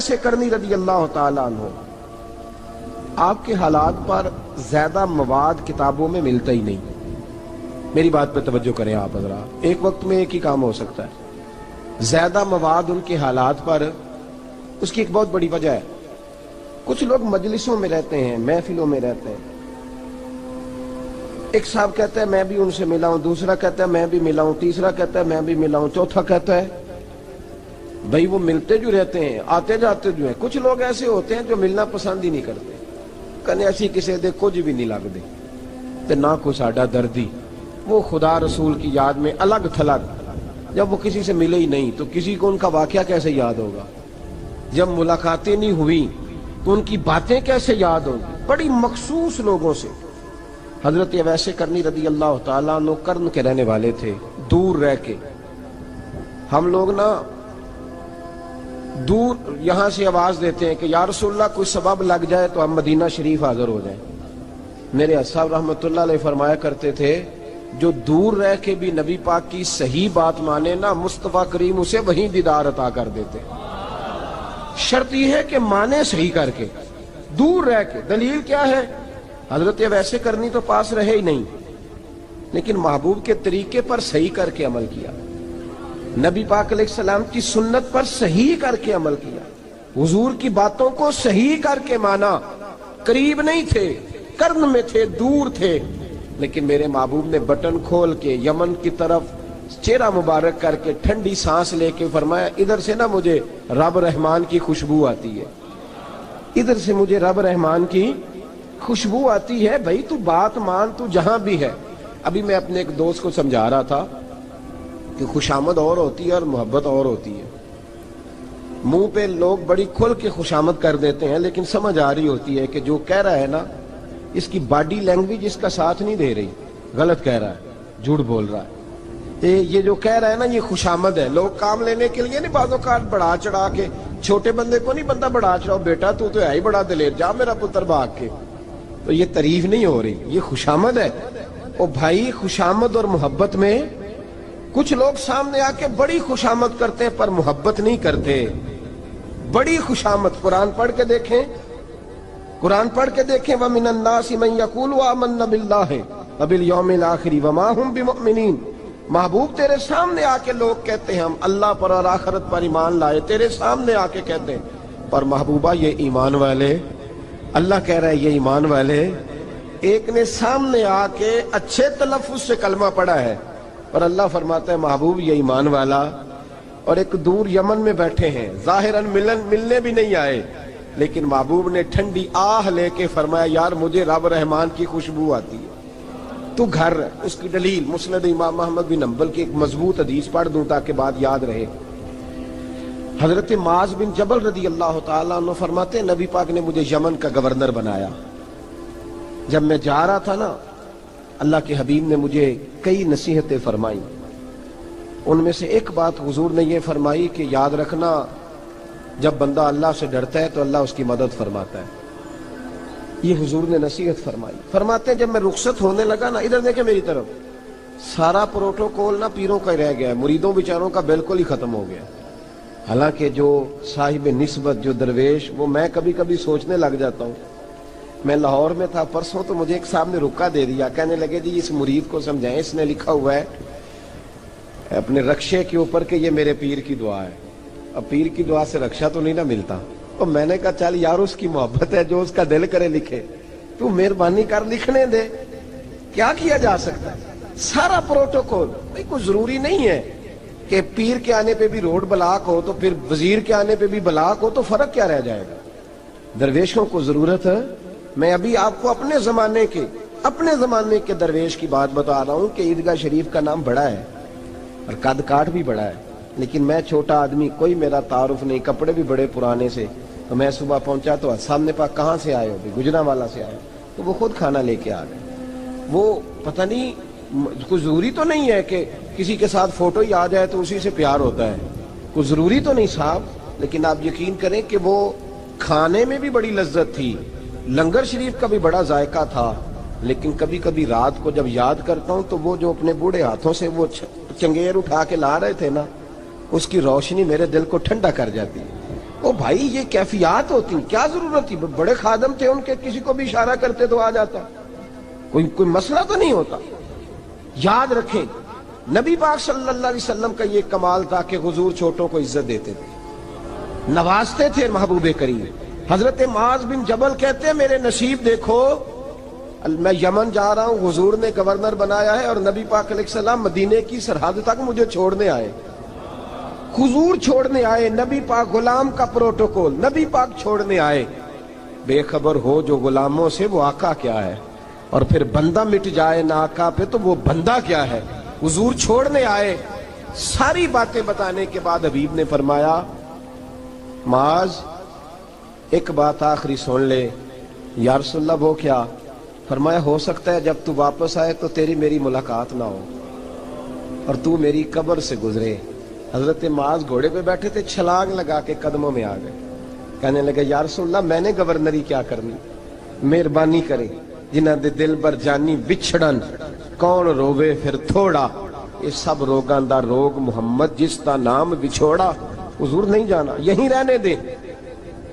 سے کرنی رضی اللہ تعالیٰ عنہ، آپ کے حالات پر زیادہ مواد کتابوں میں ملتا ہی نہیں۔ میری بات پہ توجہ کریں آپ حضرات، ایک وقت میں ایک ہی کام ہو سکتا ہے۔ زیادہ مواد ان کے حالات پر، اس کی ایک بہت بڑی وجہ ہے، کچھ لوگ مجلسوں میں رہتے ہیں، محفلوں میں رہتے ہیں، ایک صاحب کہتا ہے میں بھی ان سے ملا ہوں، دوسرا کہتا ہے میں بھی ملا ہوں، تیسرا کہتا ہے میں بھی ملا ہوں، چوتھا کہتا ہے بھائی وہ ملتے جو رہتے ہیں، آتے جاتے جو ہیں۔ کچھ لوگ ایسے ہوتے ہیں جو ملنا پسند ہی نہیں کرتے، کہنے ایسی کسی دے کچھ بھی نہیں لگ دے تے نہ کوئی ساڈا دردی، وہ خدا رسول کی یاد میں الگ تھلگ۔ جب وہ کسی سے ملے ہی نہیں تو کسی کو ان کا واقعہ کیسے یاد ہوگا؟ جب ملاقاتیں نہیں ہوئی تو ان کی باتیں کیسے یاد ہوگی؟ بڑی مخصوص لوگوں سے۔ حضرت اویس کرنی رضی اللہ تعالیٰ عنہ کرن کے رہنے والے تھے، دور رہ کے۔ ہم لوگ نا دور یہاں سے آواز دیتے ہیں کہ یا رسول اللہ کوئی سبب لگ جائے تو ہم مدینہ شریف حاضر ہو جائیں۔ میرے صاحب رحمۃ اللہ علیہ فرمایا کرتے تھے جو دور رہ کے بھی نبی پاک کی صحیح بات مانے نا، مصطفیٰ کریم اسے وہیں دیدار عطا کر دیتے۔ شرط یہ ہے کہ مانے صحیح کر کے، دور رہ کے۔ دلیل کیا ہے؟ حضرت ویسے کرنی تو پاس رہے ہی نہیں، لیکن محبوب کے طریقے پر صحیح کر کے عمل کیا، نبی پاک علیہ السلام کی سنت پر صحیح کر کے عمل کیا، حضور کی باتوں کو صحیح کر کے مانا۔ قریب نہیں تھے، قرن میں تھے، دور تھے، لیکن میرے محبوب نے بٹن کھول کے یمن کی طرف چہرہ مبارک کر کے ٹھنڈی سانس لے کے فرمایا ادھر سے نا مجھے رب رحمان کی خوشبو آتی ہے، ادھر سے مجھے رب رحمان کی خوشبو آتی ہے، بھائی تو بات مان، تو جہاں بھی ہے۔ ابھی میں اپنے ایک دوست کو سمجھا رہا تھا کہ خوشامد اور ہوتی ہے اور محبت اور ہوتی ہے۔ منہ پہ لوگ بڑی کھل کے خوشامد کر دیتے ہیں، لیکن سمجھ آ رہی ہوتی ہے کہ جو کہہ رہا ہے نا اس کی باڈی لینگویج اس کا ساتھ نہیں دے رہی، غلط کہہ رہا ہے، جھوٹ بول رہا ہے۔ یہ جو کہہ رہا ہے نا یہ خوشامد ہے۔ لوگ کام لینے کے لیے نہیں بعض اوقات بڑھا چڑھا کے، چھوٹے بندے کو نہیں بندہ بڑھا چڑھاؤ، بیٹا تو ہے ہی بڑا دلیر، جا میرا پتر بھاگ کے، تو یہ تعریف نہیں ہو رہی، یہ خوشامد ہے۔ او بھائی خوشامد اور محبت میں کچھ لوگ سامنے آ کے بڑی خوشامد کرتے ہیں پر محبت نہیں کرتے۔ بڑی خوشامد قرآن پڑھ کے دیکھیں، قرآن پڑھ کے دیکھیں وَمِنَ النَّاسِ مَن يَقُولُ آمَنَّا بِاللَّهِ وَبِالْيَوْمِ الْآخِرِ وَمَا هُمْ بِمُؤْمِنِينَ۔ محبوب تیرے سامنے آ کے لوگ کہتے ہیں ہم اللہ پر اور آخرت پر ایمان لائے، تیرے سامنے آ کے کہتے ہیں، پر محبوبہ یہ ایمان والے، اللہ کہہ رہا ہے یہ ایمان والے۔ ایک نے سامنے آ کے اچھے تلفظ سے کلمہ پڑھا ہے اور اللہ فرماتا ہے محبوب یہ ایمان والا، اور ایک دور یمن میں بیٹھے ہیں، ظاہراً ملنے بھی نہیں آئے، لیکن محبوب نے ٹھنڈی آہ لے کے فرمایا یار مجھے رب رحمان کی خوشبو آتی ہے، تو گھر۔ اس کی دلیل مسند امام احمد بن حنبل کی ایک مضبوط حدیث پڑھ دوں تاکہ بات یاد رہے۔ حضرت معاذ بن جبل رضی اللہ تعالیٰ عنہ فرماتے ہیں نبی پاک نے مجھے یمن کا گورنر بنایا۔ جب میں جا رہا تھا نا اللہ کے حبیب نے مجھے کئی نصیحتیں فرمائیں، ان میں سے ایک بات حضور نے یہ فرمائی کہ یاد رکھنا جب بندہ اللہ سے ڈرتا ہے تو اللہ اس کی مدد فرماتا ہے۔ یہ حضور نے نصیحت فرمائی۔ فرماتے ہیں جب میں رخصت ہونے لگا نا، ادھر دیکھیں میری طرف، سارا پروٹوکول نا پیروں کا ہی رہ گیا ہے، مریدوں بیچاروں کا بالکل ہی ختم ہو گیا۔ حالانکہ جو صاحب نسبت، جو درویش، وہ میں کبھی کبھی سوچنے لگ جاتا ہوں۔ میں لاہور میں تھا پرسوں، تو مجھے ایک صاحب نے رکا دے دیا، کہنے لگے جی اس مرید کو سمجھائیں، اس نے لکھا ہوا ہے اپنے رکشے کے اوپر کہ یہ میرے پیر کی دعا ہے۔ اب پیر کی دعا سے رکشہ تو نہیں نہ ملتا، اور میں نے کہا چل یار اس کی محبت ہے، جو اس کا دل کرے لکھے، تو مہربانی کر لکھنے دے، کیا کیا جا سکتا ہے۔ سارا پروٹوکول، بھائی کوئی ضروری نہیں ہے کہ پیر کے آنے پہ بھی روڈ بلاک ہو تو پھر وزیر کے آنے پہ بھی بلاک ہو، تو فرق کیا رہ جائے گا۔ درویشوں کو ضرورت ہے۔ میں ابھی آپ کو اپنے زمانے کے درویش کی بات بتا رہا ہوں کہ عیدگاہ شریف کا نام بڑا ہے اور قد کاٹ بھی بڑا ہے، لیکن میں چھوٹا آدمی، کوئی میرا تعارف نہیں، کپڑے بھی بڑے پرانے سے، تو میں صبح پہنچا تو سامنے پاک کہاں سے آئے ہو؟ گجرانوالہ سے آئے، تو وہ خود کھانا لے کے آ گئے۔ وہ پتہ نہیں کوئی ضروری تو نہیں ہے کہ کسی کے ساتھ فوٹو ہی آ جائے تو اسی سے پیار ہوتا ہے، کوئی ضروری تو نہیں صاحب، لیکن آپ یقین کریں کہ وہ کھانے میں بھی بڑی لذت تھی، لنگر شریف کا بھی بڑا ذائقہ تھا، لیکن کبھی کبھی رات کو جب یاد کرتا ہوں تو وہ جو اپنے بوڑھے ہاتھوں سے وہ چنگیر اٹھا کے لا رہے تھے نا، اس کی روشنی میرے دل کو ٹھنڈا کر جاتی ہے۔ او بھائی یہ کیفیات ہوتی، کیا ضرورت تھی؟ بڑے خادم تھے ان کے، کسی کو بھی اشارہ کرتے تو آ جاتا، کوئی مسئلہ تو نہیں ہوتا۔ یاد رکھیں نبی پاک صلی اللہ علیہ وسلم کا یہ کمال تھا کہ حضور چھوٹوں کو عزت دیتے تھے، نوازتے تھے محبوب کریم۔ حضرت معاذ بن جبل کہتے ہیں میرے نصیب دیکھو، میں یمن جا رہا ہوں، حضور نے گورنر بنایا ہے اور نبی پاک علیہ السلام مدینے کی سرحد تک مجھے چھوڑنے آئے، حضور چھوڑنے آئے، نبی پاک غلام کا پروٹوکول، نبی پاک چھوڑنے آئے۔ بے خبر ہو جو غلاموں سے وہ آقا کیا ہے، اور پھر بندہ مٹ جائے نہ آقا پہ تو وہ بندہ کیا ہے۔ حضور چھوڑنے آئے، ساری باتیں بتانے کے بعد حبیب نے فرمایا معاذ ایک بات آخری سن لے۔ یا رسول اللہ وہ کیا؟ فرمایا ہو سکتا ہے جب تو واپس آئے تو تیری میری ملاقات نہ ہو اور تو میری قبر سے گزرے۔ حضرت معاذ گھوڑے پہ بیٹھے تھے، چھلانگ لگا کے قدموں میں آ گئے، کہنے لگے یا رسول اللہ میں نے گورنری کیا کرنی، مہربانی کرے، جنہ دے دل بر جانی بچھڑن کون روے پھر تھوڑا، یہ سب روگاں دا روگ محمد جس دا نام بچھوڑا۔ حضور نہیں جانا، یہیں رہنے دیں۔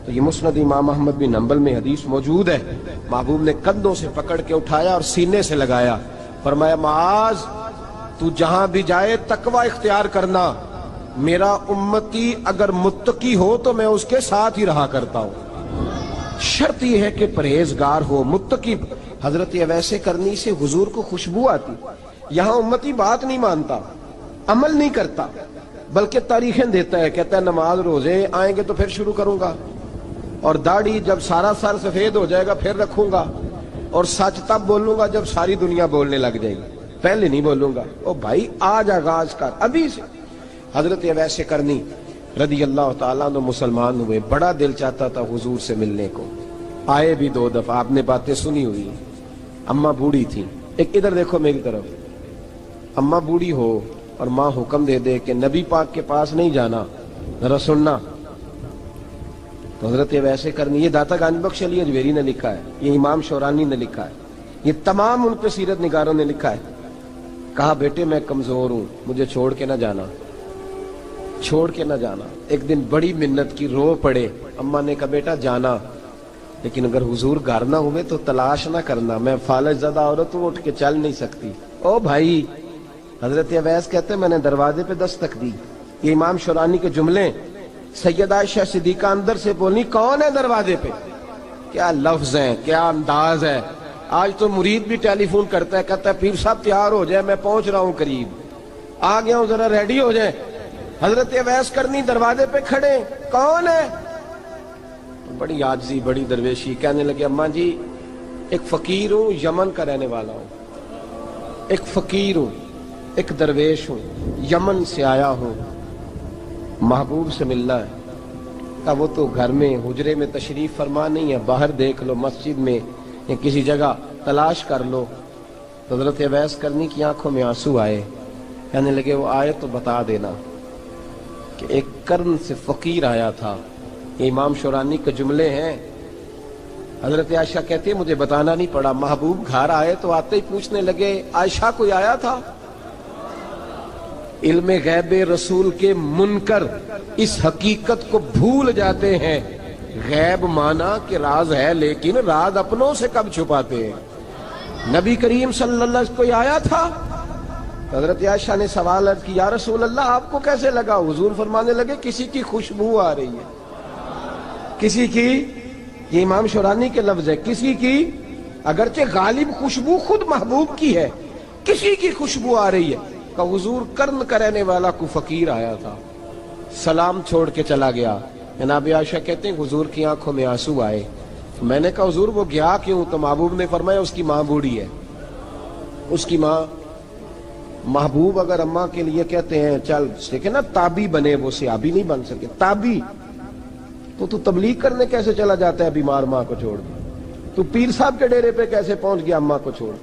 تو یہ مسند امام احمد بن حنبل میں حدیث موجود ہے، محبوب نے کندھوں سے پکڑ کے اٹھایا اور سینے سے لگایا، فرمایا معاذ تو جہاں بھی جائے تقوی اختیار کرنا، میرا امتی اگر متقی ہو تو میں اس کے ساتھ ہی رہا کرتا ہوں، شرط یہ ہے کہ پرہیزگار ہو، متقی۔ حضرت اویس کرنی سے حضور کو خوشبو آتی، یہاں امتی بات نہیں مانتا، عمل نہیں کرتا، بلکہ تاریخیں دیتا ہے، کہتا ہے نماز روزے آئیں گے تو پھر شروع کروں گا، اور داڑھی جب سارا سر سفید ہو جائے گا پھر رکھوں گا، اور سچ تب بولوں گا جب ساری دنیا بولنے لگ جائے گی، پہلے نہیں بولوں گا۔ او بھائی آج آغاز کر ابھی سے۔ حضرت اویس کرنی رضی اللہ تعالیٰ عنہ مسلمان ہوئے، بڑا دل چاہتا تھا حضور سے ملنے کو، آئے بھی 2 دفعہ، آپ نے باتیں سنی ہوئی۔ اماں بوڑھی تھی، ایک ادھر دیکھو میری طرف، اماں بوڑھی ہو اور ماں حکم دے دے کہ نبی پاک کے پاس نہیں جانا، ذرا سننا، تو حضرت اویس کرنی، یہ داتا گنج بخش علی اجویری نے لکھا ہے، یہ امام شورانی نے لکھا ہے، یہ تمام ان پہ سیرت نگاروں نے لکھا ہے، کہا بیٹے میں کمزور ہوں، مجھے چھوڑ کے نہ جانا، چھوڑ کے نہ جانا۔ ایک دن بڑی منت کی، رو پڑے، اماں نے کہا بیٹا جانا، لیکن اگر حضور گھر نہ ہوئے تو تلاش نہ کرنا، میں فالج زدہ عورت ہوں، اٹھ کے چل نہیں سکتی۔ او بھائی، حضرت اویس کہتے ہیں میں نے دروازے پہ دستک دی، یہ امام شورانی کے جملے، سیدہ عائشہ صدیقہ اندر سے بولنی کون ہے دروازے پہ؟ کیا لفظ ہیں، کیا انداز ہے۔ آج تو مرید بھی ٹیلی فون کرتا ہے، کہتا ہے پیر صاحب تیار ہو جائے، میں پہنچ رہا ہوں، قریب آ گیا ہوں، ذرا ریڈی ہو جائے۔ حضرت اویس کرنی دروازے پہ کھڑے، کون ہے؟ بڑی عاجزی، بڑی درویشی، کہنے لگے اماں جی ایک فقیر ہوں، یمن کا رہنے والا ہوں، ایک فقیر ہوں، ایک درویش ہوں، یمن سے آیا ہوں، محبوب سے ملنا ہے۔ اب وہ تو گھر میں حجرے میں تشریف فرما نہیں ہے، باہر دیکھ لو، مسجد میں یا کسی جگہ تلاش کر لو۔ حضرت اویس کرنی کی آنکھوں میں آنسو آئے، کہنے لگے وہ آئے تو بتا دینا کہ ایک قرن سے فقیر آیا تھا۔ یہ امام شورانی کے جملے ہیں۔ حضرت عائشہ کہتی ہے مجھے بتانا نہیں پڑا، محبوب گھر آئے تو آتے ہی پوچھنے لگے عائشہ کوئی آیا تھا؟ علم غیب رسول کے منکر اس حقیقت کو بھول جاتے ہیں، غیب مانا کہ راز ہے لیکن راز اپنوں سے کب چھپاتے ہیں۔ نبی کریم صلی اللہ علیہ وسلم کوئی آیا تھا؟ حضرت عائشہ نے سوال کیا یا رسول اللہ آپ کو کیسے لگا؟ حضور فرمانے لگے کسی کی خوشبو آ رہی ہے، کسی کی، یہ امام شورانی کے لفظ ہے، کسی کی، اگرچہ غالب خوشبو خود محبوب کی ہے، کسی کی خوشبو آ رہی ہے۔ کہ حضور قرن کا رہنے والا کو فقیر آیا تھا، سلام چھوڑ کے چلا گیا۔ جناب عائشہ کہتے ہیں حضور کی آنکھوں میں آنسو آئے، میں نے کہا حضور وہ گیا کیوں؟ تو محبوب نے فرمایا اس کی ماں بوڑھی ہے، اس کی ماں۔ محبوب اگر اماں کے لیے کہتے ہیں چل دیکھیں نا تابی بنے، وہ صحابی نہیں بن سکے، تابی، تو تبلیغ کرنے کیسے چلا جاتا ہے بیمار ماں کو چھوڑ کے؟ تو پیر صاحب کے ڈیرے پہ کیسے پہنچ گیا اماں کو چھوڑ؟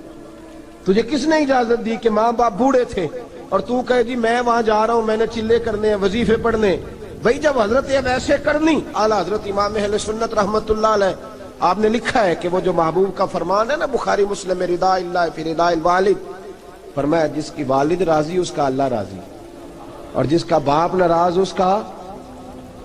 تجھے کس نے اجازت دی کہ ماں باپ بوڑھے تھے اور تو کہے جی میں وہاں جا رہا ہوں، میں نے چلے کرنے ہیں، وظیفے پڑھنے؟ وہی جب حضرت ویسے کرنی، اعلیٰ حضرت امام اہل سنت رحمت اللہ علیہ، آپ نے لکھا ہے کہ وہ جو محبوب کا فرمان ہے نا بخاری مسلم میں، رضا اللہ فی رضا الوالد، فرمایا جس کی والد راضی اس کا اللہ راضی، اور جس کا باپ ناراض اس کا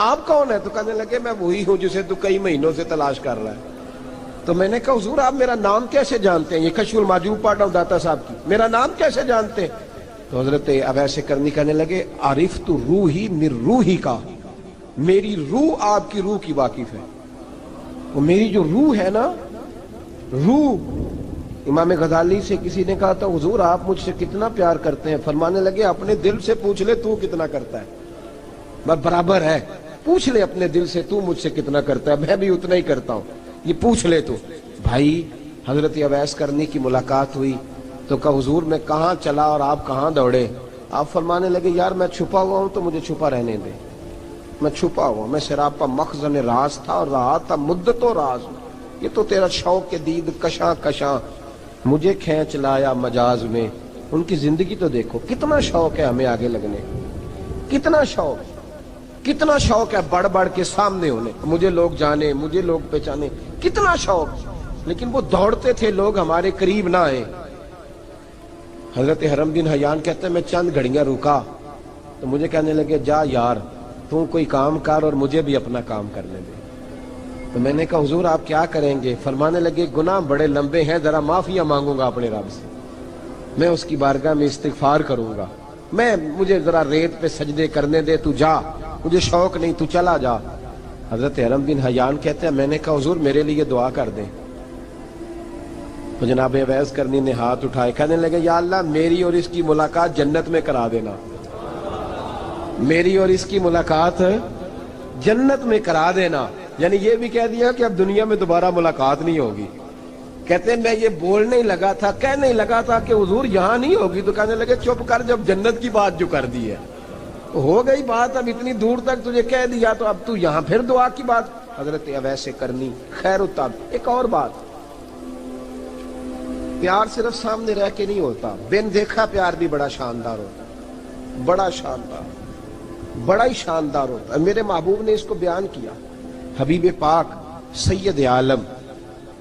آپ کون ہے؟ تو کہنے لگے میں وہی ہوں جسے تو کئی مہینوں سے تلاش کر رہا ہے۔ تو میں نے کہا حضور آپ میرا نام کیسے جانتے ہیں؟ یہ کشف المحجوب پڑھ رہا ہوں داتا صاحب کی، میرا نام کیسے جانتے ہیں؟ تو حضرت اویس کرنی کہنے لگے عرفت روحی من روحی کا، میری روح آپ کی روح کی واقف ہے۔ وہ میری جو روح ہے نا، روح، امام غزالی سے کسی نے کہا تھا حضور آپ مجھ سے کتنا پیار کرتے ہیں؟ فرمانے لگے اپنے دل سے پوچھ لے تو کتنا کرتا ہے، بس برابر ہے، پوچھ لے اپنے دل سے تو مجھ سے کتنا کرتا ہے، میں بھی اتنا ہی کرتا ہوں، یہ پوچھ لے تو۔ بھائی حضرت اویس کرنی کی ملاقات ہوئی تو کہا حضور میں کہاں چلا اور آپ کہاں دوڑے؟ آپ فرمانے لگے یار میں چھپا ہوا ہوں تو مجھے چھپا رہنے دے، میں چھپا ہوا، میں سراپا مخزن راز تھا اور رہا تھا مدت و راز، یہ تو تیرا شوق دید کشاں کشاں مجھے کھینچ لایا مجاز میں۔ ان کی زندگی تو دیکھو، کتنا شوق ہے ہمیں آگے لگنے، کتنا شوق ہے بڑھ بڑھ کے سامنے ہونے، مجھے لوگ جانے، مجھے لوگ پہچانے، کتنا شوق، لیکن وہ دوڑتے تھے لوگ ہمارے قریب نہ آئے۔ حضرت حرم بن حیان کہتے ہیں میں چند گھڑیاں رکا تو مجھے کہنے لگے جا یار تم کوئی کام کر اور مجھے بھی اپنا کام کرنے دے۔ تو میں نے کہا حضور آپ کیا کریں گے؟ فرمانے لگے گناہ بڑے لمبے ہیں، ذرا معافیاں مانگوں گا اپنے رب سے، میں اس کی بارگاہ میں استغفار کروں گا، مجھے ذرا ریت پہ سجدے کرنے دے، تو جا، مجھے شوق نہیں، تو چلا جا۔ حضرت حرم بن حیان کہتے ہیں میں نے کہا حضور میرے لیے دعا کر دیں۔ تو جناب اویس کرنی نے ہاتھ اٹھائے، کہنے لگے یا اللہ میری اور اس کی ملاقات جنت میں کرا دینا، میری اور اس کی ملاقات جنت میں کرا دینا، یعنی یہ بھی کہہ دیا کہ اب دنیا میں دوبارہ ملاقات نہیں ہوگی۔ کہتے ہیں میں یہ بولنے ہی لگا تھا، کہنے ہی لگا تھا کہ حضور یہاں نہیں ہوگی، تو کہنے لگے چپ کر، جب جنت کی بات جو کر دی ہے ہو گئی بات، اب اتنی دور تک تجھے کہہ دیا تو اب تو یہاں پھر دعا کی بات۔ حضرت اویس کرنی خیر التاب۔ ایک اور بات، پیار صرف سامنے رہ کے نہیں ہوتا، بن دیکھا پیار بھی بڑا شاندار ہوتا، بڑا شاندار، بڑا ہی شاندار ہوتا ہے۔ میرے محبوب نے اس کو بیان کیا، حبیب پاک سید عالم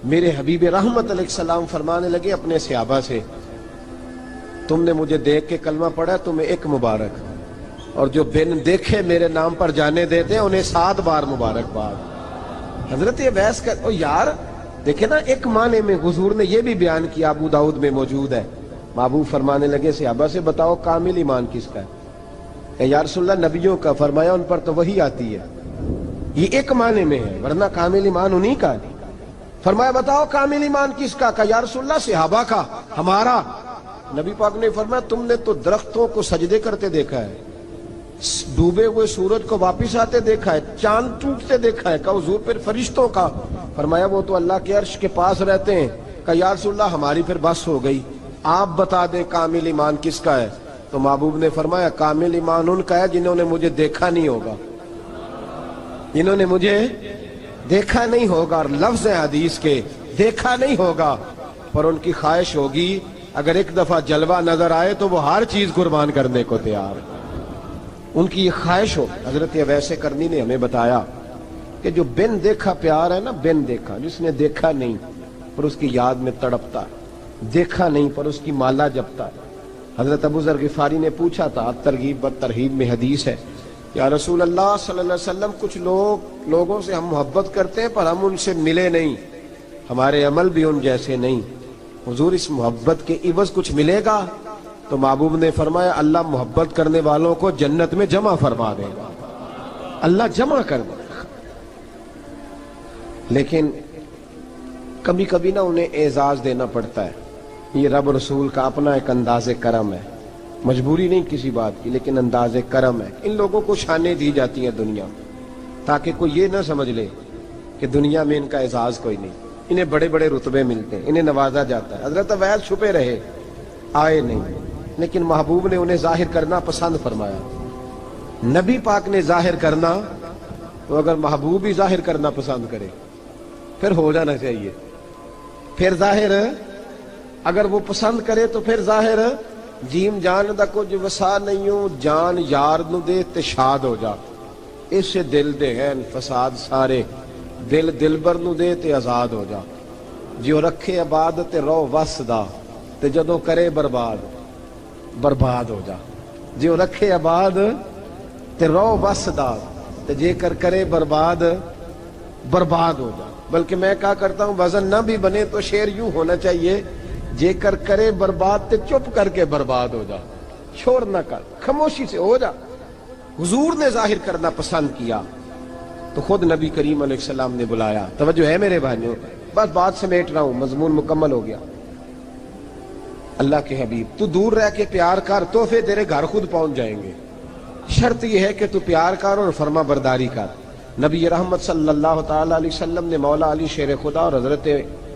میرے حبیب رحمت علیہ السلام فرمانے لگے اپنے صحابہ سے تم نے مجھے دیکھ کے کلمہ پڑھا تمہیں ایک مبارک، اور جو بن دیکھے میرے نام پر جانے دیتے ہیں انہیں 7 بار مبارکباد۔ حضرت اویس کا یار دیکھیں نا، ایک معنی میں حضور نے یہ بھی بیان کیا، ابو داؤد میں موجود ہے۔ محبوب فرمانے لگے صحابہ سے بتاؤ کامل ایمان کس کا ہے؟ کہ یا رسول اللہ نبیوں کا۔ فرمایا ان پر تو وہی آتی ہے، یہ ایک معنی میں ہے، ورنہ کامل ایمان انہی کا ہے۔ فرمایا بتاؤ کامل ایمان کس کا؟ کہ یا رسول اللہ صحابہ کا، ہمارا۔ نبی پاک نے فرمایا تم نے تو درختوں کو سجدے کرتے دیکھا ہے، ڈوبے ہوئے سورج کو واپس آتے دیکھا ہے، چاند ٹوٹتے دیکھا ہے۔ کہ حضور پھر فرشتوں کا؟ فرمایا وہ تو اللہ کے عرش کے پاس رہتے ہیں۔ کہ یا رسول اللہ ہماری پھر بس ہو گئی، آپ بتا دیں کامل ایمان کس کا ہے؟ تو محبوب نے فرمایا کامل ایمان ان کا ہے جنہوں نے مجھے دیکھا نہیں ہوگا، جنہوں نے مجھے دیکھا نہیں ہوگا، اور لفظ حدیث کے دیکھا نہیں ہوگا، پر ان کی خواہش ہوگی اگر ایک دفعہ جلوہ نظر آئے تو وہ ہر چیز قربان کرنے کو تیار ہے، ان کی یہ خواہش ہو۔ حضرت اویس کرنی نے ہمیں بتایا کہ جو بن دیکھا پیار ہے نا، بن دیکھا، جس نے دیکھا نہیں پر اس کی یاد میں تڑپتا ہے، دیکھا نہیں پر اس کی مالا جپتا ہے۔ حضرت ابو ذر غفاری نے پوچھا تھا، ترغیب و ترہیب میں حدیث ہے، یا رسول اللہ صلی اللہ علیہ وسلم کچھ لوگوں سے ہم محبت کرتے ہیں پر ہم ان سے ملے نہیں، ہمارے عمل بھی ان جیسے نہیں، حضور اس محبت کے عوض کچھ ملے گا؟ تو محبوب نے فرمایا اللہ محبت کرنے والوں کو جنت میں جمع فرما دے گا، اللہ جمع کر دے گا، لیکن کبھی کبھی نہ انہیں اعزاز دینا پڑتا ہے۔ یہ رب رسول کا اپنا ایک انداز کرم ہے، مجبوری نہیں کسی بات کی، لیکن انداز کرم ہے۔ ان لوگوں کو شانیں دی جاتی ہیں دنیا، تاکہ کوئی یہ نہ سمجھ لے کہ دنیا میں ان کا اعزاز کوئی نہیں، انہیں بڑے بڑے رتبے ملتے ہیں، انہیں نوازا جاتا ہے۔ حضرت اویس چھپے رہے، آئے نہیں، لیکن محبوب نے انہیں ظاہر کرنا پسند فرمایا۔ نبی پاک نے ظاہر کرنا، تو اگر محبوب ہی ظاہر کرنا پسند کرے پھر ہو جانا چاہیے، پھر ظاہر اگر وہ پسند کرے تو پھر ظاہر جیم جان دا کچھ وسا نہیں ہوں، جان یار نو دے تے شاد ہو جا، اس سے دل دے ہیں فساد سارے، دل دلبر نو دے تے آزاد ہو جا، جو رکھے آباد تے رو وس دا تے جدوں کرے برباد برباد ہو جا، جو رکھے آباد تے رو وس دا تو جے کر کرے برباد برباد ہو جا. بلکہ میں کہا کرتا ہوں وزن نہ بھی بنے تو شعر یوں ہونا چاہیے جے کر کرے برباد تے چپ کر کے برباد ہو جا. شور نہ کر, خاموشی سے ہو جا. حضور نے ظاہر کرنا پسند کیا تو خود نبی کریم علیہ السلام نے بلایا. توجہ ہے میرے بھائیوں, بس بات سمیٹ رہا ہوں, مضمون مکمل ہو گیا. اللہ کے حبیب تو دور رہ کے پیار کر, تحفے تیرے گھر خود پہنچ جائیں گے. شرط یہ ہے کہ تو پیار کر اور فرما برداری کر. نبی رحمت صلی اللہ تعالی علیہ وسلم نے مولا علی شیر خدا اور حضرت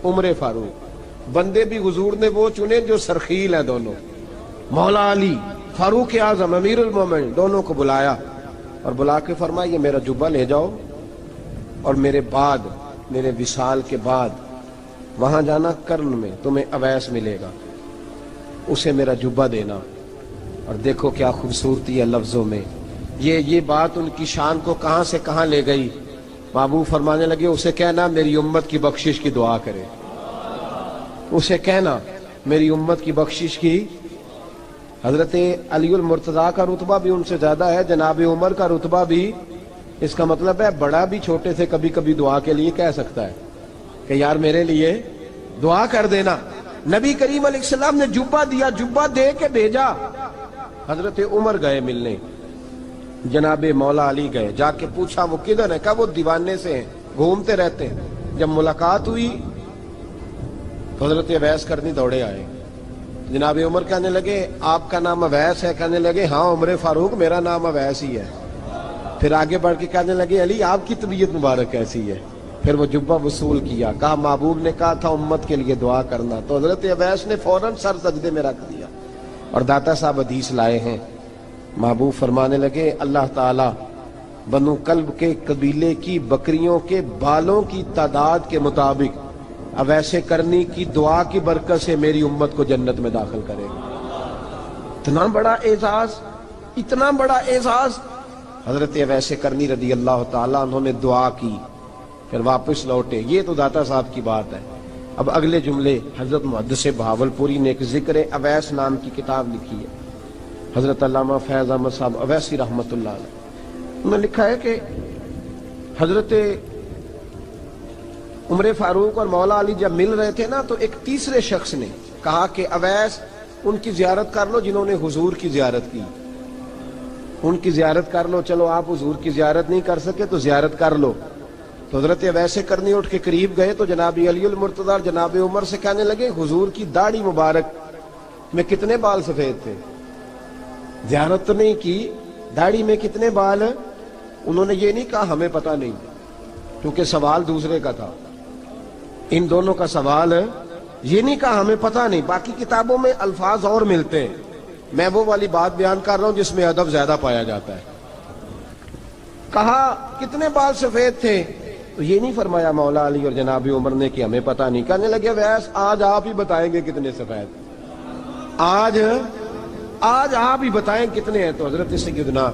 عمر فاروق, بندے بھی حضور نے وہ چنے جو سرخیل ہیں دونوں, مولا علی فاروق اعظم امیر المومنین, دونوں کو بلایا اور بلا کے فرمایا یہ میرا جبہ لے جاؤ اور میرے بعد, میرے وصال کے بعد وہاں جانا کرن میں تمہیں اویس ملے گا, اسے میرا جبہ دینا. اور دیکھو کیا خوبصورتی ہے لفظوں میں. یہ بات ان کی شان کو کہاں سے کہاں لے گئی. محبوب فرمانے لگے اسے کہنا میری امت کی بخشش کی دعا کرے, اسے کہنا میری امت کی بخشش کی. حضرت علی المرتضیٰ کا رتبہ بھی ان سے زیادہ ہے, جناب عمر کا رتبہ بھی. اس کا مطلب ہے بڑا بھی چھوٹے سے کبھی کبھی دعا کے لیے کہہ سکتا ہے کہ یار میرے لیے دعا کر دینا. نبی کریم علیہ السلام نے جبہ دیا, جبہ دے کے بھیجا. حضرت عمر گئے ملنے, جناب مولا علی گئے, جا کے پوچھا وہ کدھر ہے, کہا وہ دیوانے سے ہیں, گھومتے رہتے ہیں. جب ملاقات ہوئی تو حضرت اویس کرنی دوڑے آئے. جناب عمر کہنے لگے آپ کا نام اویس ہے؟ کہنے لگے ہاں عمر فاروق میرا نام اویس ہی ہے. پھر آگے بڑھ کے کہنے لگے علی آپ کی طبیعت مبارک کیسی ہے؟ پھر وہ جبہ وصول کیا, کہا محبوب نے کہا تھا امت کے لیے دعا کرنا. تو حضرت اویس نے فوراً سر سجدے میں رکھ دیا. اور داتا صاحب حدیث لائے ہیں, محبوب فرمانے لگے اللہ تعالی بنو کلب کے قبیلے کی بکریوں کے بالوں کی تعداد کے مطابق اویس کرنی کی دعا کی برکت سے میری امت کو جنت میں داخل کرے گا. اتنا بڑا اعزاز, اتنا بڑا اعزاز. حضرت اویس کرنی رضی اللہ تعالیٰ انہوں نے دعا کی, پھر واپس لوٹے. یہ تو داتا صاحب کی بات ہے. اب اگلے جملے حضرت محدث بہاولپوری نے ایک ذکر اویس نام کی کتاب لکھی ہے, حضرت علامہ فیض احمد صاحب اویسی رحمۃ اللہ علیہ. انہوں نے لکھا ہے کہ حضرت عمر فاروق اور مولا علی جب مل رہے تھے نا تو ایک تیسرے شخص نے کہا کہ اویس ان کی زیارت کر لو جنہوں نے حضور کی زیارت کی, ان کی زیارت کر لو. چلو آپ حضور کی زیارت نہیں کر سکے تو زیارت کر لو. تو حضرت اویس کرنی اٹھ کے قریب گئے تو جناب علی المرتضیٰ اور جناب عمر سے کہنے لگے حضور کی داڑھی مبارک میں کتنے بال سفید تھے؟ زیارت تو نہیں کی, داڑھی میں کتنے بال؟ انہوں نے یہ نہیں کہا ہمیں پتہ نہیں, کیونکہ سوال دوسرے کا تھا. ان دونوں کا سوال یہ نہیں کہا ہمیں پتہ نہیں. باقی کتابوں میں الفاظ اور ملتے ہیں, میں وہ والی بات بیان کر رہا ہوں جس میں ادب زیادہ پایا جاتا ہے. کہا کتنے بال سفید تھے؟ تو یہ نہیں فرمایا مولا علی اور جناب عمر نے کہ ہمیں پتہ نہیں. کہنے لگے ویس آج آپ ہی بتائیں گے کتنے سفید, آج آپ ہی بتائیں کتنے ہیں. تو حضرت سیدنا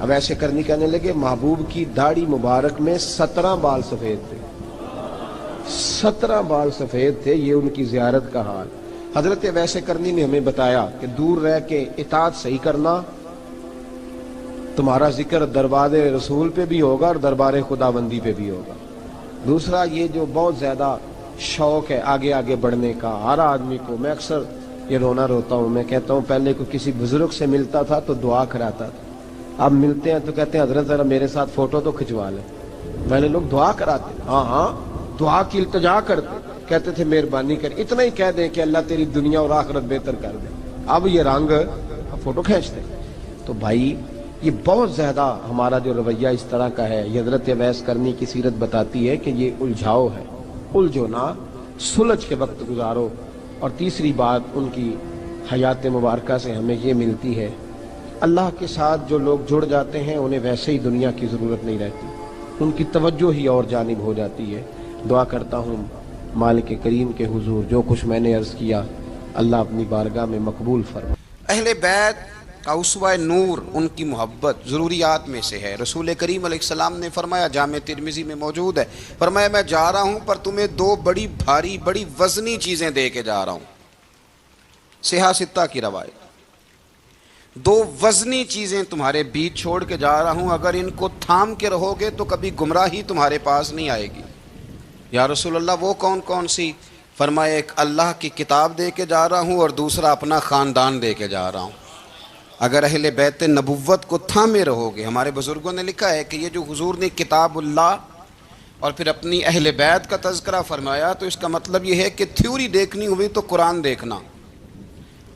اویس کرنی کہنے لگے محبوب کی داڑھی مبارک میں 17 بال سفید تھے, 17 بال سفید تھے. یہ ان کی زیارت کا حال. حضرت اویس کرنی نے ہمیں بتایا کہ دور رہ کے اطاعت صحیح کرنا, تمہارا ذکر دربار رسول پہ بھی ہوگا اور دربار خداوندی پہ بھی ہوگا. دوسرا یہ جو بہت زیادہ شوق ہے آگے آگے بڑھنے کا ہر آدمی کو, میں اکثر یہ روتا ہوں, میں کہتا ہوں پہلے کو کسی بزرگ سے ملتا تھا تو دعا کراتا تھا, اب ملتے ہیں تو کہتے ہیں حضرت ذرا میرے ساتھ فوٹو تو کھنچوا لیں. پہلے لوگ دعا کراتے, ہاں دعا کی التجا کرتے, کہتے تھے مہربانی کر, اتنا ہی کہہ دیں کہ اللہ تیری دنیا اور آخرت بہتر کر دے. اب یہ رنگ فوٹو کھینچتے. تو بھائی یہ بہت زیادہ ہمارا جو رویہ اس طرح کا ہے. یہ حضرت اویس کرنی کی سیرت بتاتی ہے کہ یہ الجھاؤ ہے, الجھو نہ, سلجھ کے وقت گزارو. اور تیسری بات ان کی حیات مبارکہ سے ہمیں یہ ملتی ہے, اللہ کے ساتھ جو لوگ جڑ جاتے ہیں انہیں ویسے ہی دنیا کی ضرورت نہیں رہتی, ان کی توجہ ہی اور جانب ہو جاتی ہے. دعا کرتا ہوں مالک کریم کے حضور جو کچھ میں نے عرض کیا اللہ اپنی بارگاہ میں مقبول فرمائے. اہل بیت کا اسوہ نور ان کی محبت ضروریات میں سے ہے. رسول کریم علیہ السلام نے فرمایا, جامع ترمذی میں موجود ہے, فرمایا میں جا رہا ہوں پر تمہیں 2 بڑی بھاری بڑی وزنی چیزیں دے کے جا رہا ہوں. صحیح 6 کی روایت. دو وزنی چیزیں تمہارے بیچ چھوڑ کے جا رہا ہوں، اگر ان کو تھام کے رہو گے تو کبھی گمراہی تمہارے پاس نہیں آئے گی۔ یا رسول اللہ وہ کون کون سی؟ فرمایا ایک اللہ کی کتاب دے کے جا رہا ہوں اور دوسرا اپنا خاندان دے کے جا رہا ہوں۔ اگر اہل بیت نبوت کو تھامے رہو گے، ہمارے بزرگوں نے لکھا ہے کہ یہ جو حضور نے کتاب اللہ اور پھر اپنی اہل بیت کا تذکرہ فرمایا تو اس کا مطلب یہ ہے کہ تھیوری دیکھنی ہوئی تو قرآن دیکھنا،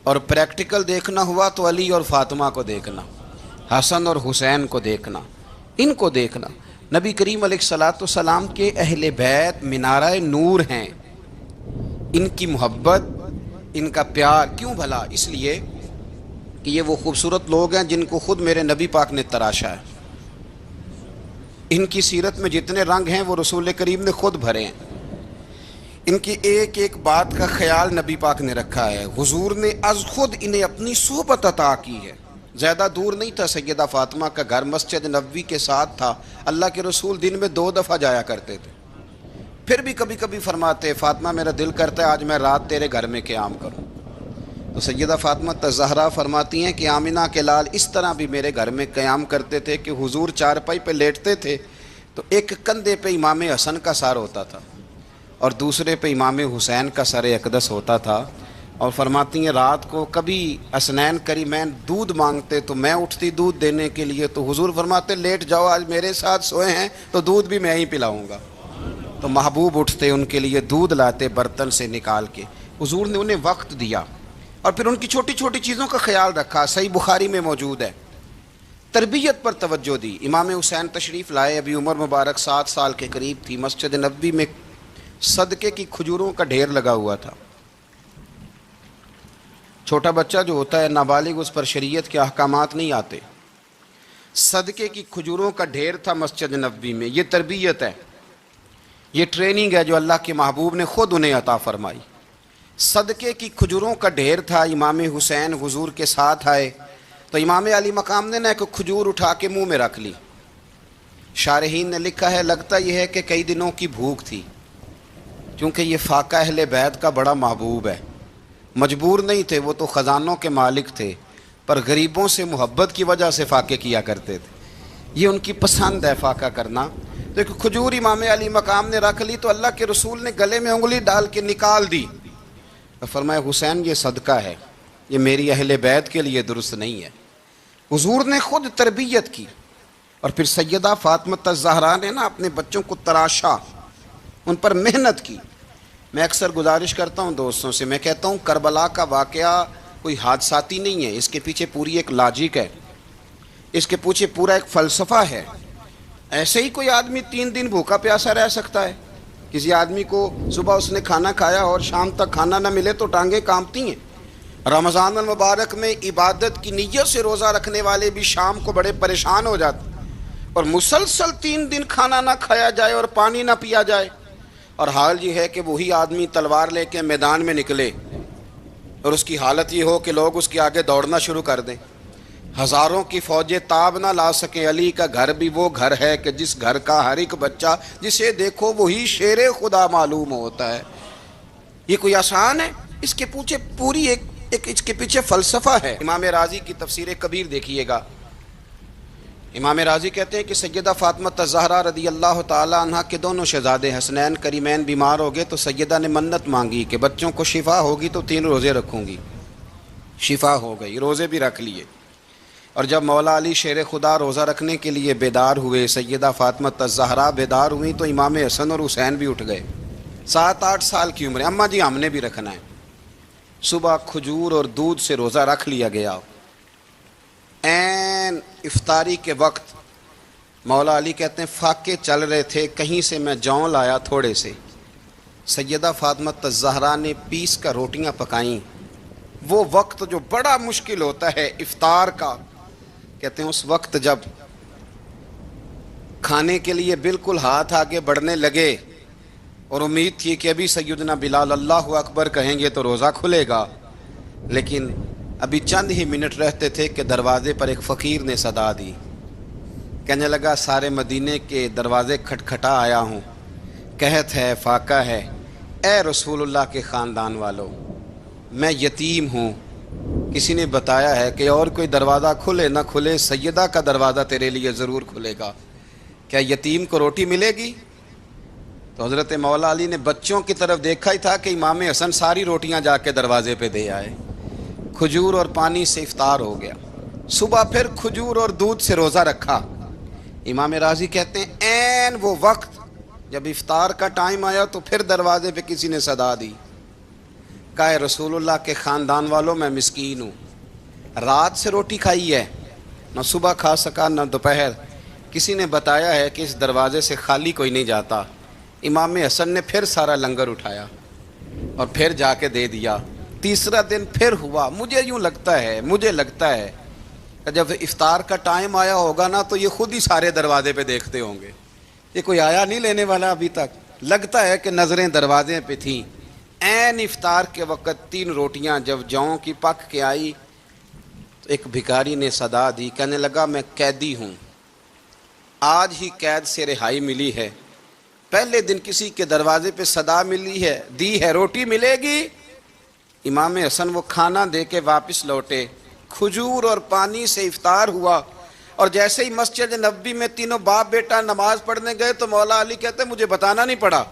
اور پریکٹیکل دیکھنا ہوا تو علی اور فاطمہ کو دیکھنا، حسن اور حسین کو دیکھنا، ان کو دیکھنا۔ نبی کریم علیہ الصلاۃ والسلام کے اہل بیت منارہ نور ہیں، ان کی محبت، ان کا پیار کیوں بھلا؟ اس لیے کہ یہ وہ خوبصورت لوگ ہیں جن کو خود میرے نبی پاک نے تراشا ہے۔ ان کی سیرت میں جتنے رنگ ہیں وہ رسول کریم نے خود بھرے ہیں۔ ان کی ایک ایک بات کا خیال نبی پاک نے رکھا ہے، حضور نے از خود انہیں اپنی صحبت عطا کی ہے۔ زیادہ دور نہیں تھا سیدہ فاطمہ کا گھر، مسجد نبوی کے ساتھ تھا، اللہ کے رسول دن میں 2 دفعہ جایا کرتے تھے۔ پھر بھی کبھی کبھی فرماتے فاطمہ میرا دل کرتا ہے آج میں رات تیرے گھر میں قیام کروں، تو سیدہ فاطمہ الزہرا فرماتی ہیں کہ آمنہ کے لال اس طرح بھی میرے گھر میں قیام کرتے تھے کہ حضور چارپائی پہ لیٹتے تھے تو ایک کندھے پہ امام حسن کا سر ہوتا تھا اور دوسرے پہ امام حسین کا سر اقدس ہوتا تھا، اور فرماتی ہیں رات کو کبھی حسنین کریمین دودھ مانگتے تو میں اٹھتی دودھ دینے کے لیے، تو حضور فرماتے لیٹ جاؤ آج میرے ساتھ سوئے ہیں تو دودھ بھی میں ہی پلاؤں گا، تو محبوب اٹھتے ان کے لیے دودھ لاتے برتن سے نکال کے۔ حضور نے انہیں وقت دیا اور پھر ان کی چھوٹی چھوٹی چیزوں کا خیال رکھا۔ صحیح بخاری میں موجود ہے، تربیت پر توجہ دی۔ امام حسین تشریف لائے، ابھی عمر مبارک 7 سال کے قریب تھی، مسجد نبوی میں صدقے کی کھجوروں کا ڈھیر لگا ہوا تھا۔ چھوٹا بچہ جو ہوتا ہے نابالغ، اس پر شریعت کے احکامات نہیں آتے۔ صدقے کی کھجوروں کا ڈھیر تھا مسجد نبوی میں۔ یہ تربیت ہے، یہ ٹریننگ ہے جو اللہ کے محبوب نے خود انہیں عطا فرمائی۔ صدقے کی کھجوروں کا ڈھیر تھا، امام حسین حضور کے ساتھ آئے تو امام علی مقام نے ایک کھجور اٹھا کے منہ میں رکھ لی۔ شارحین نے لکھا ہے لگتا یہ ہے کہ کئی دنوں کی بھوک تھی، کیونکہ یہ فاقہ اہل بیت کا بڑا محبوب ہے۔ مجبور نہیں تھے، وہ تو خزانوں کے مالک تھے، پر غریبوں سے محبت کی وجہ سے فاقے کیا کرتے تھے، یہ ان کی پسند ہے فاقہ کرنا۔ تو ایک کھجور امام علی مقام نے رکھ لی تو اللہ کے رسول نے گلے میں انگلی ڈال کے نکال دی، فرمایا حسین یہ صدقہ ہے، یہ میری اہل بیت کے لیے درست نہیں ہے۔ حضور نے خود تربیت کی، اور پھر سیدہ فاطمہ الزہرا نے اپنے بچوں کو تراشا، ان پر محنت کی۔ میں اکثر گزارش کرتا ہوں دوستوں سے، میں کہتا ہوں کربلا کا واقعہ کوئی حادثاتی نہیں ہے، اس کے پیچھے پوری ایک لاجک ہے، اس کے پیچھے پورا ایک فلسفہ ہے۔ ایسے ہی کوئی آدمی 3 دن بھوکا پیاسا رہ سکتا ہے؟ کسی آدمی کو صبح اس نے کھانا کھایا اور شام تک کھانا نہ ملے تو ٹانگیں کانپتی ہیں۔ رمضان المبارک میں عبادت کی نیت سے روزہ رکھنے والے بھی شام کو بڑے پریشان ہو جاتے، اور مسلسل 3 دن کھانا نہ کھایا جائے اور پانی نہ پیا جائے، اور حال یہ ہے کہ وہی آدمی تلوار لے کے میدان میں نکلے اور اس کی حالت یہ ہو کہ لوگ اس کے آگے دوڑنا شروع کر دیں، ہزاروں کی فوجیں تاب نہ لا سکیں۔ علی کا گھر بھی وہ گھر ہے کہ جس گھر کا ہر ایک بچہ جسے دیکھو وہی شیر خدا معلوم ہوتا ہے۔ یہ کوئی آسان ہے؟ اس کے پیچھے پوری ایک اس کے پیچھے فلسفہ ہے۔ امام راضی کی تفسیر کبیر دیکھیے گا، امام راضی کہتے ہیں کہ سیدہ فاطمہ الزہرا رضی اللہ تعالی عنہ کے دونوں شہزادے حسنین کریمین بیمار ہو گئے تو سیدہ نے منت مانگی کہ بچوں کو شفا ہوگی تو 3 روزے رکھوں گی۔ شفا ہو گئی، روزے بھی رکھ لیے، اور جب مولا علی شیر خدا روزہ رکھنے کے لیے بیدار ہوئے، سیدہ فاطمہ الزہرا بیدار ہوئیں تو امام حسن اور حسین بھی اٹھ گئے، 7-8 سال کی عمر، اماں جی ہم نے بھی رکھنا ہے۔ صبح کھجور اور دودھ سے روزہ رکھ لیا گیا۔ عین افطاری کے وقت مولا علی کہتے ہیں فاقے چل رہے تھے، کہیں سے میں جون لایا تھوڑے سے، سیدہ فاطمہ الزہرا نے پیس کر روٹیاں پکائیں۔ وہ وقت جو بڑا مشکل ہوتا ہے افطار کا، کہتے ہیں اس وقت جب کھانے کے لیے بالکل ہاتھ آگے بڑھنے لگے اور امید تھی کہ ابھی سیدنا بلال اللہ اکبر کہیں گے تو روزہ کھلے گا، لیکن ابھی چند ہی منٹ رہتے تھے کہ دروازے پر ایک فقیر نے صدا دی، کہنے لگا سارے مدینے کے دروازے کھٹکھٹا آیا ہوں، قحط ہے، فاقہ ہے، اے رسول اللہ کے خاندان والوں، میں یتیم ہوں، کسی نے بتایا ہے کہ اور کوئی دروازہ کھلے نہ کھلے سیدہ کا دروازہ تیرے لیے ضرور کھلے گا، کیا یتیم کو روٹی ملے گی؟ تو حضرت مولا علی نے بچوں کی طرف دیکھا ہی تھا کہ امام حسن ساری روٹیاں جا کے دروازے پہ دے آئے، کھجور اور پانی سے افطار ہو گیا، صبح پھر کھجور اور دودھ سے روزہ رکھا۔ امام راضی کہتے ہیں عین وہ وقت جب افطار کا ٹائم آیا تو پھر دروازے پہ کسی نے صدا دی، کہا رسول اللہ کے خاندان والوں میں مسکین ہوں، رات سے روٹی کھائی ہے، نہ صبح کھا سکا نہ دوپہر، کسی نے بتایا ہے کہ اس دروازے سے خالی کوئی نہیں جاتا۔ امام حسن نے پھر سارا لنگر اٹھایا اور پھر جا کے دے دیا۔ تیسرا دن پھر ہوا، مجھے لگتا ہے کہ جب افطار کا ٹائم آیا ہوگا نا تو یہ خود ہی سارے دروازے پہ دیکھتے ہوں گے، یہ کوئی آیا نہیں لینے والا ابھی تک، لگتا ہے کہ نظریں دروازے پہ تھیں۔ عین افطار کے وقت 3 روٹیاں جب جاؤں کی پک کے آئی تو ایک بھکاری نے صدا دی، کہنے لگا میں قیدی ہوں، آج ہی قید سے رہائی ملی ہے، پہلے دن کسی کے دروازے پہ صدا دی ہے روٹی ملے گی۔ امام حسن وہ کھانا دے کے واپس لوٹے، کھجور اور پانی سے افطار ہوا، اور جیسے ہی مسجد نبوی میں تینوں باپ بیٹا نماز پڑھنے گئے تو مولا علی کہتے مجھے بتانا نہیں پڑا،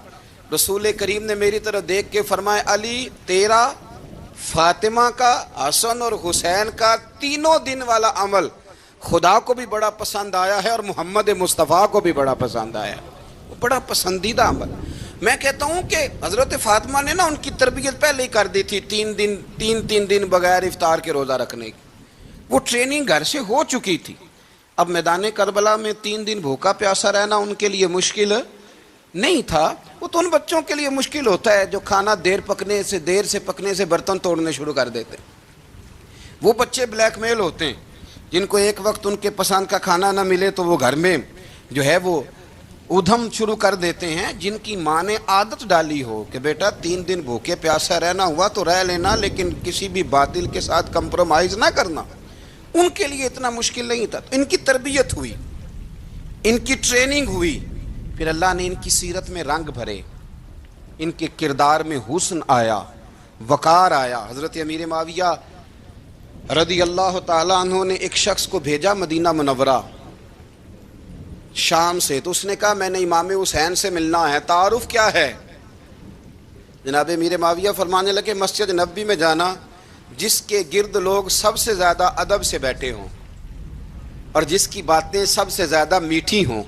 رسول کریم نے میری طرف دیکھ کے فرمایا علی تیرا، فاطمہ کا، حسن اور حسین کا 3 دن والا عمل خدا کو بھی بڑا پسند آیا ہے اور محمد مصطفیٰ کو بھی بڑا پسند آیا ہے، بڑا پسندیدہ عمل۔ میں کہتا ہوں کہ حضرت فاطمہ نے نا ان کی تربیت پہلے ہی کر دی تھی، 3 دن بغیر افطار کے روزہ رکھنے کی، وہ ٹریننگ گھر سے ہو چکی تھی۔ اب میدان کربلا میں 3 دن بھوکا پیاسا رہنا ان کے لیے مشکل نہیں تھا، وہ تو ان بچوں کے لیے مشکل ہوتا ہے جو کھانا دیر سے پکنے سے برتن توڑنے شروع کر دیتے، وہ بچے بلیک میل ہوتے ہیں جن کو ایک وقت ان کے پسند کا کھانا نہ ملے تو وہ گھر میں جو ہے وہ ادھم شروع کر دیتے ہیں، جن کی ماں نے عادت ڈالی ہو کہ بیٹا 3 دن بھوکے پیاسا رہنا ہوا تو رہ لینا لیکن کسی بھی باطل کے ساتھ کمپرومائز نہ کرنا، ان کے لیے اتنا مشکل نہیں تھا۔ ان کی تربیت ہوئی، ان کی ٹریننگ ہوئی، پھر اللہ نے ان کی سیرت میں رنگ بھرے، ان کے کردار میں حسن آیا، وقار آیا۔ حضرت امیر معاویہ رضی اللہ تعالیٰ عنہ نے ایک شخص کو بھیجا مدینہ منورہ شام سے، تو اس نے کہا میں نے امام حسین سے ملنا ہے، تعارف کیا ہے؟ جناب امیر معاویہ فرمانے لگے مسجد نبوی میں جانا جس کے گرد لوگ سب سے زیادہ ادب سے بیٹھے ہوں اور جس کی باتیں سب سے زیادہ میٹھی ہوں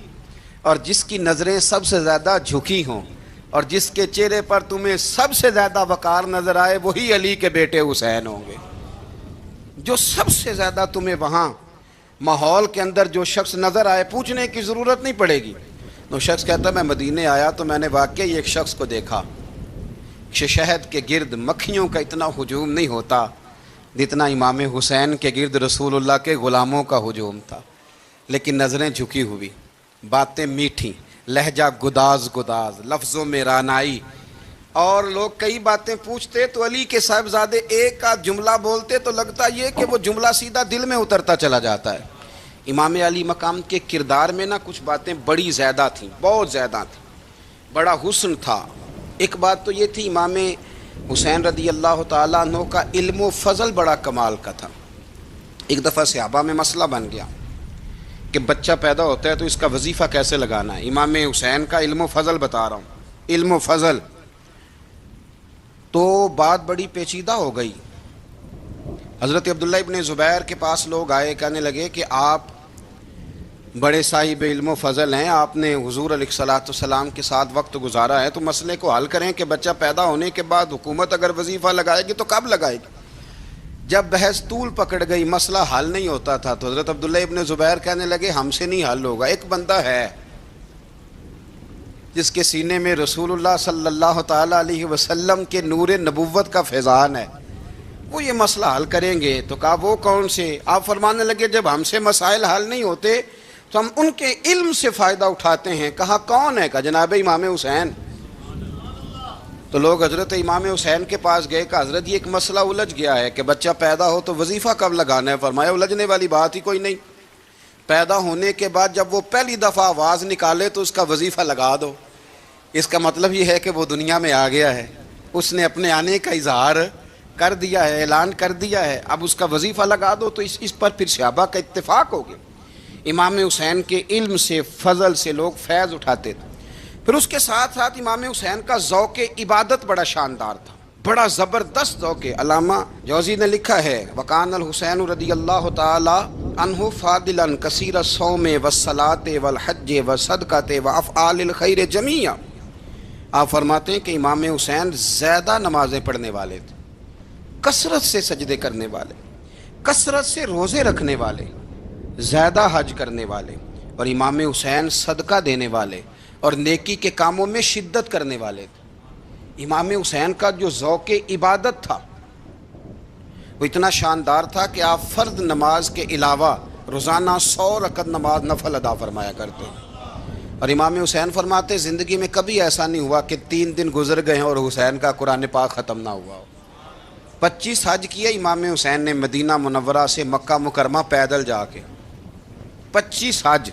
اور جس کی نظریں سب سے زیادہ جھکی ہوں اور جس کے چہرے پر تمہیں سب سے زیادہ وقار نظر آئے وہی علی کے بیٹے حسین ہوں گے۔ جو سب سے زیادہ تمہیں وہاں ماحول کے اندر جو شخص نظر آئے پوچھنے کی ضرورت نہیں پڑے گی۔ وہ شخص کہتا میں مدینے آیا تو میں نے واقعی ایک شخص کو دیکھا، شہد کے گرد مکھیوں کا اتنا ہجوم نہیں ہوتا جتنا امام حسین کے گرد رسول اللہ کے غلاموں کا ہجوم تھا، لیکن نظریں جھکی ہوئی، باتیں میٹھی، لہجہ گداز لفظوں میں رانائی، اور لوگ کئی باتیں پوچھتے تو علی کے صاحبزادے ایک آدھ جملہ بولتے تو لگتا یہ کہ وہ جملہ سیدھا دل میں اترتا چلا جاتا ہے۔ امام علی مقام کے کردار میں نا کچھ باتیں بڑی زیادہ تھیں، بہت زیادہ تھیں، بڑا حسن تھا۔ ایک بات تو یہ تھی امام حسین رضی اللہ تعالیٰ عنہ کا علم و فضل بڑا کمال کا تھا۔ ایک دفعہ صحابہ میں مسئلہ بن گیا کہ بچہ پیدا ہوتا ہے تو اس کا وظیفہ کیسے لگانا ہے۔ امام حسین کا علم و فضل بتا رہا ہوں، علم و فضل، تو بات بڑی پیچیدہ ہو گئی۔ حضرت عبداللہ ابن زبیر کے پاس لوگ آئے، کہنے لگے کہ آپ بڑے صاحب علم و فضل ہیں، آپ نے حضور علیہ الصلوۃ والسلام کے ساتھ وقت گزارا ہے، تو مسئلے کو حل کریں کہ بچہ پیدا ہونے کے بعد حکومت اگر وظیفہ لگائے گی تو کب لگائے گی۔ جب بحث طول پکڑ گئی، مسئلہ حل نہیں ہوتا تھا، تو حضرت عبداللہ ابن زبیر کہنے لگے ہم سے نہیں حل ہوگا، ایک بندہ ہے جس کے سینے میں رسول اللہ صلی اللہ تعالیٰ علیہ وسلم کے نور نبوت کا فیضان ہے، وہ یہ مسئلہ حل کریں گے۔ تو کہا وہ کون سے؟ آپ فرمانے لگے جب ہم سے مسائل حل نہیں ہوتے تو ہم ان کے علم سے فائدہ اٹھاتے ہیں۔ کہا کون ہے؟ کہا جناب امام حسین۔ تو لوگ حضرت امام حسین کے پاس گئے، کہ حضرت یہ ایک مسئلہ الجھ گیا ہے کہ بچہ پیدا ہو تو وظیفہ کب لگانا ہے۔ فرمایا الجھنے والی بات ہی کوئی نہیں، پیدا ہونے کے بعد جب وہ پہلی دفعہ آواز نکالے تو اس کا وظیفہ لگا دو۔ اس کا مطلب یہ ہے کہ وہ دنیا میں آ گیا ہے، اس نے اپنے آنے کا اظہار کر دیا ہے، اعلان کر دیا ہے، اب اس کا وظیفہ لگا دو، تو اس پر پھر صحابہ کا اتفاق ہو گیا۔ امام حسین کے علم سے، فضل سے لوگ فیض اٹھاتے تھے۔ پھر اس کے ساتھ ساتھ امام حسین کا ذوق عبادت بڑا شاندار تھا، بڑا زبردست ذوق۔ علامہ جوزی نے لکھا ہے وکان الحسین رضی اللہ تعالی عنہ فاضلا کثیر الصوم والصلاۃ والحج والصدقۃ وافعال الخیر جمیعا۔ آپ فرماتے ہیں کہ امام حسین زیادہ نمازیں پڑھنے والے تھے، کثرت سے سجدے کرنے والے، کثرت سے روزے رکھنے والے، زیادہ حج کرنے والے، اور امام حسین صدقہ دینے والے اور نیکی کے کاموں میں شدت کرنے والے تھے۔ امام حسین کا جو ذوق عبادت تھا وہ اتنا شاندار تھا کہ آپ فرض نماز کے علاوہ روزانہ 100 رکعت نماز نفل ادا فرمایا کرتے ہیں۔ اور امام حسین فرماتے زندگی میں کبھی ایسا نہیں ہوا کہ 3 دن گزر گئے ہیں اور حسین کا قرآن پاک ختم نہ ہوا ہو۔ 25 حج کیا امام حسین نے مدینہ منورہ سے مکہ مکرمہ پیدل جا کے، 25 حج۔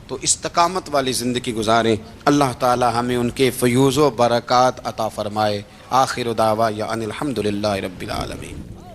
تو استقامت والی زندگی گزاریں، اللہ تعالی ہمیں ان کے فیوز و برکات عطا فرمائے۔ آخر دعوانا ان الحمدللہ رب العالمین۔